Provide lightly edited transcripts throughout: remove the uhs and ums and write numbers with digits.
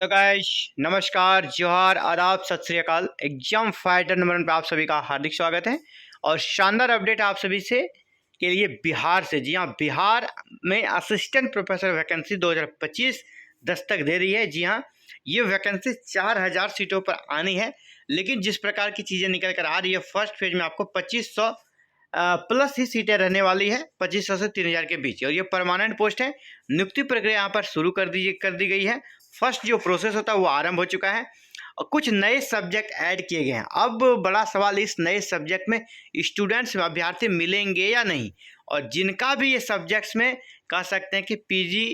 तो गाइस नमस्कार, जोहार, आदाब, सत श्री अकाल। एग्जाम फाइटर नंबर 1 पे आप सभी का हार्दिक स्वागत है और शानदार अपडेट आप सभी से के लिए बिहार से। जी हाँ, बिहार में असिस्टेंट प्रोफेसर वैकेंसी 2025 दस्तक दे रही है। जी हाँ, ये वैकेंसी 4000 सीटों पर आनी है, लेकिन जिस प्रकार की चीज़ें निकल कर आ रही है, फर्स्ट फेज में आपको 2500 प्लस ही सीटें रहने वाली है, 2500 से 3000 के बीच, और ये परमानेंट पोस्ट है। नियुक्ति प्रक्रिया यहाँ पर शुरू कर दी गई है। फर्स्ट जो प्रोसेस होता है वो आरंभ हो चुका है और कुछ नए सब्जेक्ट ऐड किए गए हैं। अब बड़ा सवाल इस नए सब्जेक्ट में स्टूडेंट्स अभ्यर्थी मिलेंगे या नहीं, और जिनका भी ये सब्जेक्ट्स में कह सकते हैं कि पीजी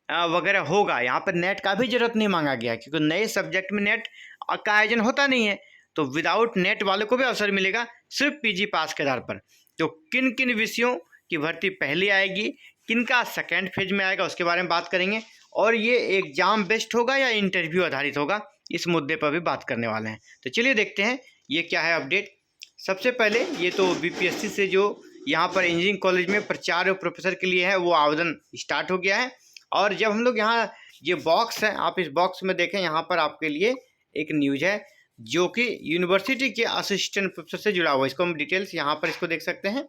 वगैरह होगा, यहाँ पर नेट का भी जरूरत नहीं मांगा गया, क्योंकि नए सब्जेक्ट में नेट का आयोजन होता नहीं है। तो विदाउट नेट वालों को भी अवसर मिलेगा सिर्फ पीजी पास के आधार पर। तो किन किन विषयों की भर्ती पहले आएगी, किनका सेकेंड फेज में आएगा, उसके बारे में बात करेंगे। और ये एग्जाम बेस्ड होगा या इंटरव्यू आधारित होगा, इस मुद्दे पर भी बात करने वाले हैं। तो चलिए देखते हैं ये क्या है अपडेट। सबसे पहले ये तो बीपीएससी से जो यहाँ पर इंजीनियरिंग कॉलेज में प्रचार्य प्रोफेसर के लिए है, वो आवेदन स्टार्ट हो गया है। और जब हम लोग यहाँ ये बॉक्स है, आप इस बॉक्स में देखें, यहाँ पर आपके लिए एक न्यूज है जो कि यूनिवर्सिटी के असिस्टेंट प्रोफेसर से जुड़ा हुआ है। इसको हम डिटेल्स यहाँ पर इसको देख सकते हैं।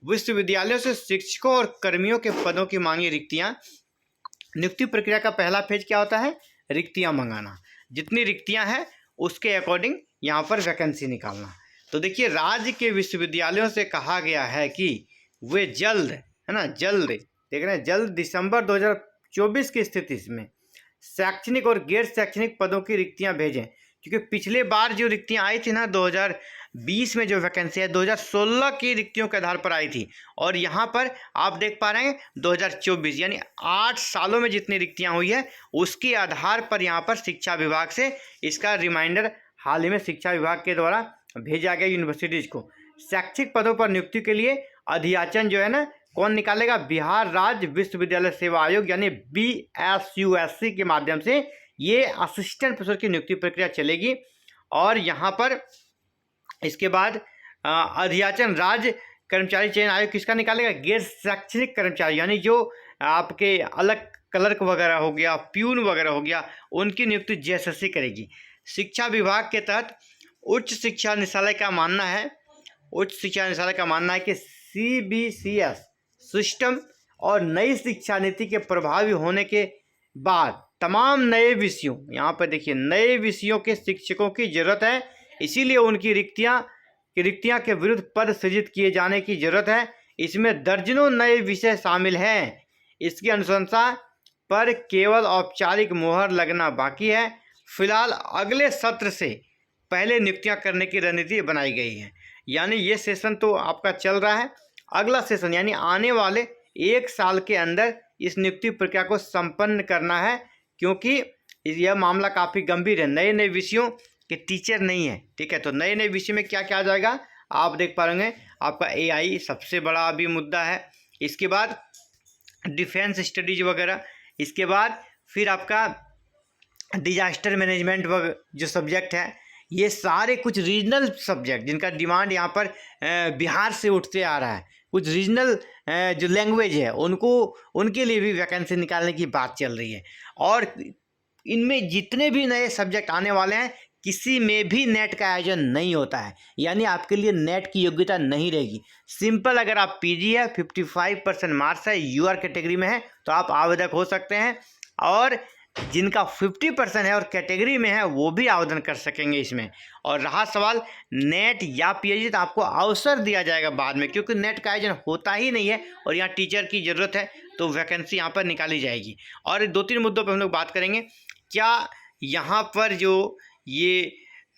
विश्वविद्यालयों से शिक्षकों और कर्मियों के पदों की मांगी रिक्तियां। नियुक्ति प्रक्रिया का पहला फेज क्या होता है? रिक्तियां मंगाना। जितनी रिक्तियां हैं उसके अकॉर्डिंग यहाँ पर वैकेंसी निकालना। तो देखिए, राज्य के विश्वविद्यालयों से कहा गया है कि वे जल्द, है ना, जल्द देख रहे हैं, जल्द दिसंबर 2024 की स्थिति में शैक्षणिक और गैर शैक्षणिक पदों की रिक्तियां भेजें। क्योंकि पिछले बार जो रिक्तियां आई थी ना, 2020 में जो वैकेंसी है 2016 की रिक्तियों के आधार पर आई थी, और यहाँ पर आप देख पा रहे हैं 2024, यानी 8 सालों में जितनी रिक्तियां हुई है उसके आधार पर यहाँ पर शिक्षा विभाग से इसका रिमाइंडर हाल ही में शिक्षा विभाग के द्वारा भेजा गया यूनिवर्सिटीज़ को। शैक्षिक पदों पर नियुक्ति के लिए अधियाचन जो है ना, कौन निकालेगा? बिहार राज्य विश्वविद्यालय सेवा आयोग यानी BSUSC के माध्यम से ये असिस्टेंट प्रोफेसर की नियुक्ति प्रक्रिया चलेगी। और यहाँ पर इसके बाद अधियाचन राज्य कर्मचारी चयन आयोग किसका निकालेगा? गैर शैक्षणिक कर्मचारी, यानी जो आपके अलग क्लर्क वगैरह हो गया, प्यून वगैरह हो गया, उनकी नियुक्ति JSSC करेगी। शिक्षा विभाग के तहत उच्च शिक्षा निदेशालय का मानना है, उच्च शिक्षा निदेशालय का मानना है कि CBCS सिस्टम और नई शिक्षा नीति के प्रभावी होने के बाद तमाम नए विषयों, यहाँ पर देखिए, नए विषयों के शिक्षकों की जरूरत है। इसीलिए उनकी रिक्तियां के विरुद्ध पद सृजित किए जाने की जरूरत है। इसमें दर्जनों नए विषय शामिल हैं। इसकी अनुशंसा पर केवल औपचारिक मोहर लगना बाकी है। फिलहाल अगले सत्र से पहले नियुक्तियां करने की रणनीति बनाई गई है। यानी ये सेशन तो आपका चल रहा है, अगला सेशन यानी आने वाले 1 साल के अंदर इस नियुक्ति प्रक्रिया को संपन्न करना है, क्योंकि यह मामला काफ़ी गंभीर है। नए नए विषयों के टीचर नहीं है, ठीक है। तो नए नए विषय में क्या क्या आ जाएगा आप देख पा रहे हैं। आपका AI सबसे बड़ा अभी मुद्दा है, इसके बाद डिफेंस स्टडीज वगैरह, इसके बाद फिर आपका डिजास्टर मैनेजमेंट जो सब्जेक्ट है, ये सारे कुछ रीजनल सब्जेक्ट जिनका डिमांड यहाँ पर बिहार से उठते आ रहा है। कुछ रीजनल जो लैंग्वेज है उनके लिए भी वैकेंसी निकालने की बात चल रही है। और इनमें जितने भी नए सब्जेक्ट आने वाले हैं, किसी में भी नेट का आयोजन नहीं होता है, यानी आपके लिए नेट की योग्यता नहीं रहेगी। सिंपल, अगर आप पीजी है, 55% मार्क्स है, यूआर कैटेगरी में है, तो आप आवेदक हो सकते हैं। और जिनका 50% है और कैटेगरी में है, वो भी आवेदन कर सकेंगे इसमें। और रहा सवाल नेट या पीएचडी, तो आपको अवसर दिया जाएगा बाद में, क्योंकि नेट का आयोजन होता ही नहीं है और यहाँ टीचर की ज़रूरत है, तो वैकेंसी यहाँ पर निकाली जाएगी। और 2-3 मुद्दों पर हम लोग बात करेंगे। क्या यहाँ पर जो ये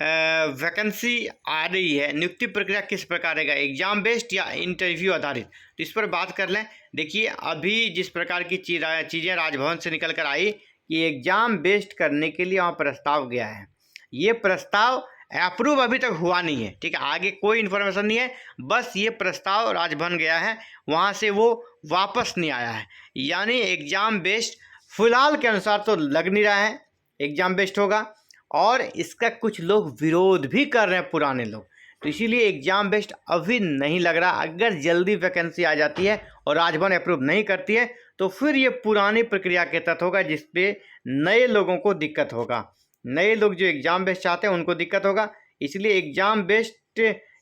वैकेंसी आ रही है, नियुक्ति प्रक्रिया किस प्रकार रहेगा, एग्जाम बेस्ड या इंटरव्यू आधारित, तो इस पर बात कर लें। देखिए, अभी जिस प्रकार की चीज़ें राजभवन से निकल कर आई कि एग्ज़ाम बेस्ड करने के लिए वहाँ प्रस्ताव गया है, ये प्रस्ताव अप्रूव अभी तक हुआ नहीं है, ठीक है। आगे कोई इन्फॉर्मेशन नहीं है, बस ये प्रस्ताव राजभवन गया है, वहाँ से वो वापस नहीं आया है। यानी एग्ज़ाम बेस्ड फिलहाल के अनुसार तो लग नहीं रहा है एग्ज़ाम बेस्ड होगा, और इसका कुछ लोग विरोध भी कर रहे हैं, पुराने लोग। तो इसीलिए एग्ज़ाम बेस्ड अभी नहीं लग रहा। अगर जल्दी वैकेंसी आ जाती है और राजभवन अप्रूव नहीं करती है, तो फिर ये पुरानी प्रक्रिया के तहत होगा, जिसपे नए लोगों को दिक्कत होगा। नए लोग जो एग्ज़ाम बेस्ड चाहते हैं उनको दिक्कत होगा। इसलिए एग्ज़ाम बेस्ड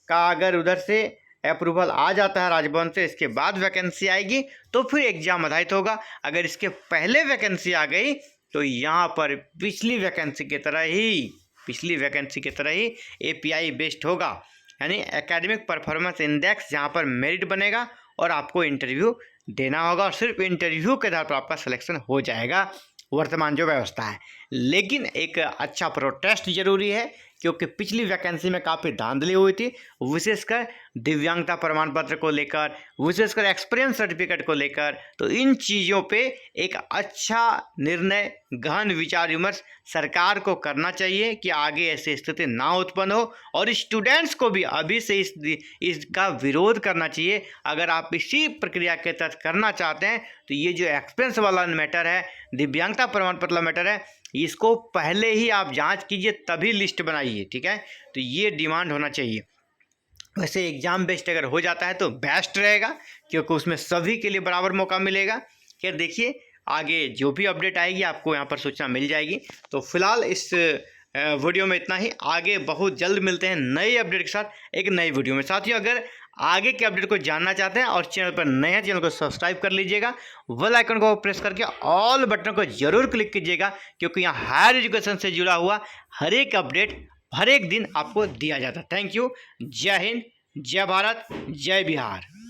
का अगर उधर से अप्रूवल आ जाता है राजभवन से, इसके बाद वैकेंसी आएगी तो फिर एग्ज़ाम आधारित होगा। अगर इसके पहले वैकेंसी आ गई तो यहाँ पर पिछली वैकेंसी की तरह ही API बेस्ड होगा, यानी एकेडमिक परफॉर्मेंस इंडेक्स, जहाँ पर मेरिट बनेगा और आपको इंटरव्यू देना होगा और सिर्फ इंटरव्यू के आधार पर आपका सिलेक्शन हो जाएगा, वर्तमान जो व्यवस्था है। लेकिन एक अच्छा प्रोटेस्ट जरूरी है, क्योंकि पिछली वैकेंसी में काफ़ी धांधली हुई थी, विशेषकर दिव्यांगता प्रमाण पत्र को लेकर, विशेषकर एक्सपीरियंस सर्टिफिकेट को लेकर। तो इन चीज़ों पे एक अच्छा निर्णय, गहन विचार विमर्श सरकार को करना चाहिए कि आगे ऐसी स्थिति ना उत्पन्न हो, और स्टूडेंट्स को भी अभी से इसका विरोध करना चाहिए। अगर आप इसी प्रक्रिया के तहत करना चाहते हैं तो ये जो एक्सपीरियंस वाला मैटर है, दिव्यांगता प्रमाण पत्र मैटर है, इसको पहले ही आप जांच कीजिए, तभी लिस्ट बनाइए, ठीक है। तो ये डिमांड होना चाहिए। वैसे एग्ज़ाम बेस्ड अगर हो जाता है तो बेस्ट रहेगा, क्योंकि उसमें सभी के लिए बराबर मौका मिलेगा। खैर देखिए, आगे जो भी अपडेट आएगी आपको यहाँ पर सूचना मिल जाएगी। तो फिलहाल इस वीडियो में इतना ही। आगे बहुत जल्द मिलते हैं नए अपडेट के साथ एक नई वीडियो में। साथियों, अगर आगे के अपडेट को जानना चाहते हैं और चैनल पर नए हैं, चैनल को सब्सक्राइब कर लीजिएगा, बेल आइकन को प्रेस करके ऑल बटन को जरूर क्लिक कीजिएगा, क्योंकि यहाँ हायर एजुकेशन से जुड़ा हुआ हर एक अपडेट हर एक दिन आपको दिया जाता है। Thank you. जय हिंद, जय भारत, जय बिहार।